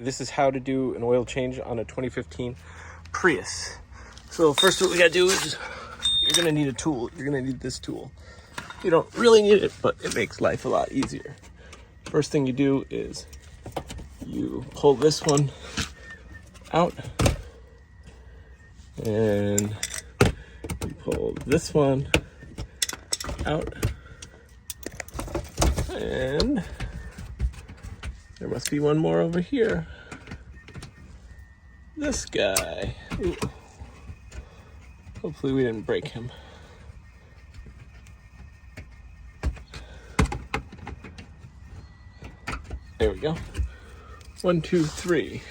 This is how to do an oil change on a 2015 Prius. So first what we gotta do is, you're gonna need a tool. You're gonna need this tool. You don't really need it, but it makes life a lot easier. First thing you do is you pull this one out and you pull this one out, and there must be one more over here. This guy. Ooh. Hopefully we didn't break him. There we go. 1, 2, 3.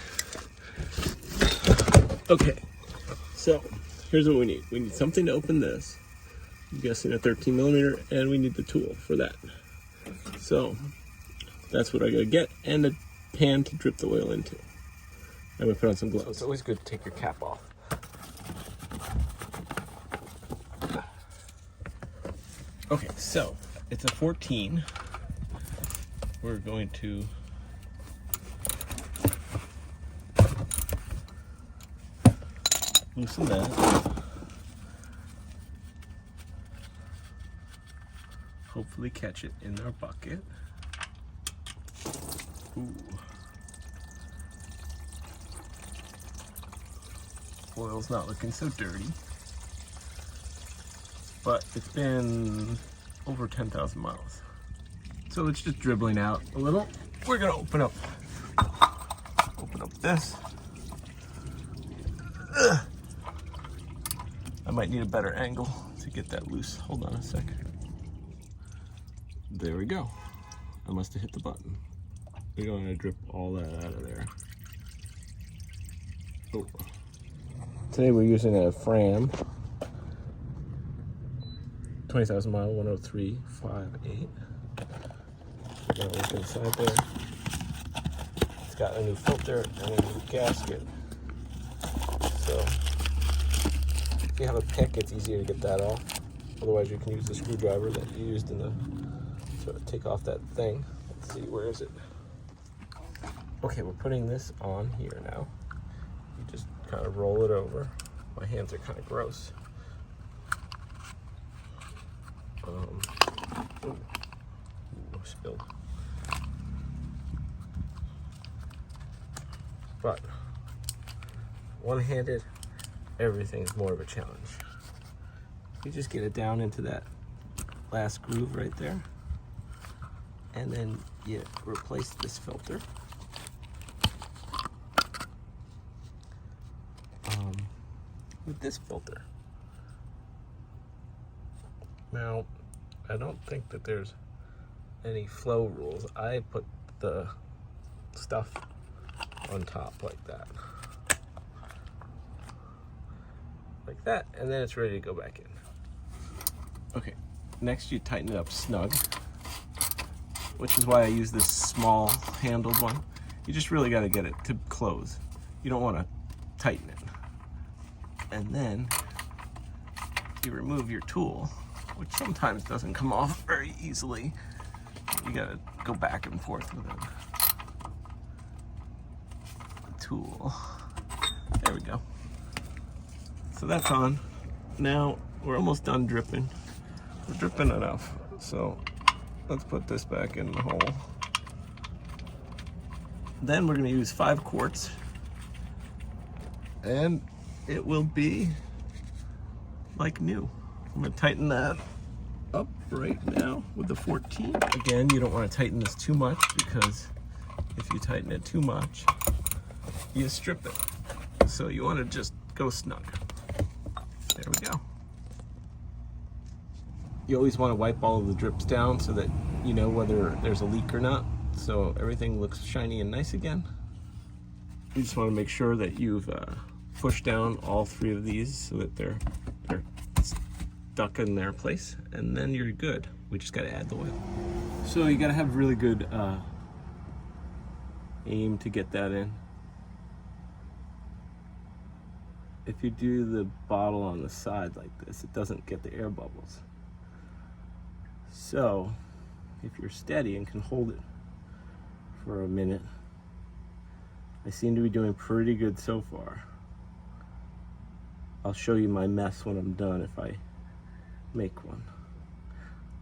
Okay, so here's what we need. We need something to open this. I'm guessing a 13 millimeter, and we need the tool for that. So that's what I gotta get, and a pan to drip the oil into. I'm gonna put on some gloves. It's always good to take your cap off. Okay, so it's a 14. We're going to loosen that. Hopefully catch it in our bucket. Ooh. Oil's not looking so dirty, but it's been over 10,000 miles. So it's just dribbling out a little. We're gonna open up this. Ugh. I might need a better angle to get that loose. Hold on a second. There we go. I must have hit the button. We're going to drip all that out of there. Oh. Today we're using a Fram 20,000 mile 103.58. We're going to look inside there. It's got a new filter and a new gasket. So if you have a pick, it's easier to get that off. Otherwise, you can use the screwdriver that you used in the to take off that thing. Let's see, where is it? Okay, we're putting this on here now. You just kind of roll it over. My hands are kind of gross. Ooh, spilled. But one-handed, everything's more of a challenge. You just get it down into that last groove right there, and then you replace this filter. With this filter. Now, I don't think that there's any flow rules. I put the stuff on top like that. Like that, and then it's ready to go back in. Okay, next you tighten it up snug, which is why I use this small handled one. You just really got to get it to close. You don't want to tighten it. And then you remove your tool, which sometimes doesn't come off very easily. You gotta go back and forth with it. The tool. There we go. So that's on. Now we're almost done dripping. We're dripping enough. So let's put this back in the hole. Then we're gonna use 5 quarts. And it will be like new. I'm gonna tighten that up right now with the 14. Again, you don't want to tighten this too much, because if you tighten it too much, you strip it. So you want to just go snug. There we go. You always want to wipe all of the drips down so that you know whether there's a leak or not. So everything looks shiny and nice again. You just want to make sure that you've push down all 3 of these so that they're stuck in their place, and then you're good. We just got to add the oil. So you got to have really good aim to get that in. If you do the bottle on the side like this, it doesn't get the air bubbles. So if you're steady and can hold it for a minute, I seem to be doing pretty good so far. I'll show you my mess when I'm done if I make one.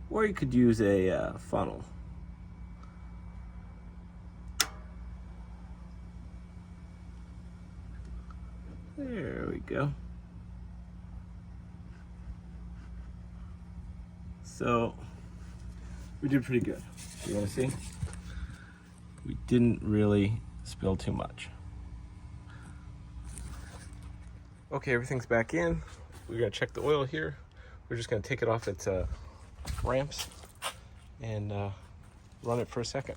Or you could use a funnel. There we go. So we did pretty good. You want to see? We didn't really spill too much. Okay, everything's back in. We're gonna check the oil here. We're just gonna take it off its ramps and run it for a second.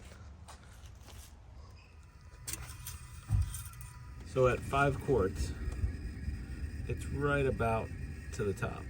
So at 5 quarts, it's right about to the top.